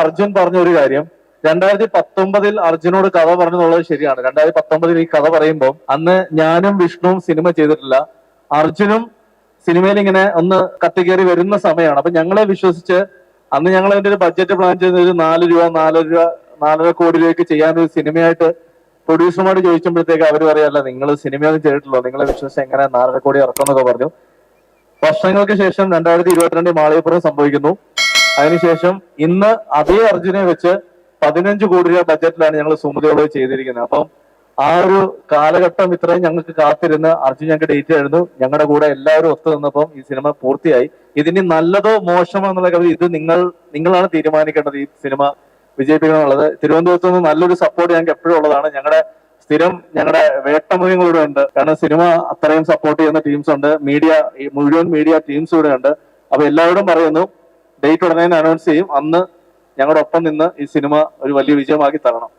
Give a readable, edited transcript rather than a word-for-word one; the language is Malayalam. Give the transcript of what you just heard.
അർജുൻ പറഞ്ഞ ഒരു കാര്യം, 2019 അർജുനോട് കഥ പറഞ്ഞെന്നുള്ളത് ശരിയാണ്. 2019 ഈ കഥ പറയുമ്പോൾ അന്ന് ഞാനും വിഷ്ണുവും സിനിമ ചെയ്തിട്ടില്ല. അർജുനും സിനിമയിൽ ഇങ്ങനെ ഒന്ന് കത്തിക്കേറി വരുന്ന സമയമാണ്. അപ്പൊ ഞങ്ങളെ വിശ്വസിച്ച് അന്ന് ഞങ്ങൾ അതിന്റെ ഒരു ബഡ്ജറ്റ് പ്ലാൻ ചെയ്ത് ഒരു 4 കോടി രൂപയ്ക്ക് ചെയ്യാനൊരു സിനിമയായിട്ട് പ്രൊഡ്യൂസർമാർ ചോദിച്ചപ്പോഴത്തേക്ക് അവർ പറയല്ല, നിങ്ങൾ സിനിമയൊന്നും ചെയ്തിട്ടില്ലോ, നിങ്ങളെ വിശ്വസിച്ച് എങ്ങനെ 4 കോടി ഇറക്കുമെന്നൊക്കെ പറഞ്ഞു. വർഷങ്ങൾക്ക് ശേഷം 2022 മാളികപ്പുറം സംഭവിക്കുന്നു. അതിനുശേഷം ഇന്ന് അതേ അർജുനെ വെച്ച് 15 കോടി രൂപ ബഡ്ജറ്റിലാണ് ഞങ്ങൾ സുമതിയോട് ചെയ്തിരിക്കുന്നത്. അപ്പം ആ ഒരു കാലഘട്ടം ഇത്രയും ഞങ്ങൾക്ക് കാത്തിരുന്ന് അർജുൻ ഞങ്ങൾക്ക് ഡേറ്റ് ആയിരുന്നു. ഞങ്ങളുടെ കൂടെ എല്ലാവരും ഒത്തു നിന്നപ്പം ഈ സിനിമ പൂർത്തിയായി. ഇതിന് നല്ലതോ മോശമോ എന്നുള്ള കാര്യം ഇത് നിങ്ങളാണ് തീരുമാനിക്കേണ്ടത്. ഈ സിനിമ വിജയിപ്പിക്കണം എന്നുള്ളത് തിരുവനന്തപുരത്ത് നിന്ന് നല്ലൊരു സപ്പോർട്ട് ഞങ്ങൾക്ക് എപ്പോഴും ഉള്ളതാണ്. ഞങ്ങളുടെ വേട്ടമൃഗങ്ങളിവിടെ ഉണ്ട്. കാരണം സിനിമ അത്രയും സപ്പോർട്ട് ചെയ്യുന്ന ടീംസ് ഉണ്ട്, മുഴുവൻ മീഡിയ ടീംസ് ഇവിടെ ഉണ്ട്. അപ്പൊ എല്ലാവരും പറയുന്നു ഡേറ്റ് ഉടനെ അനൗൺസ് ചെയ്യും. അന്ന് ഞങ്ങളുടെ ഒപ്പം നിന്ന് ഈ സിനിമ ഒരു വലിയ വിജയമാക്കി തരണം.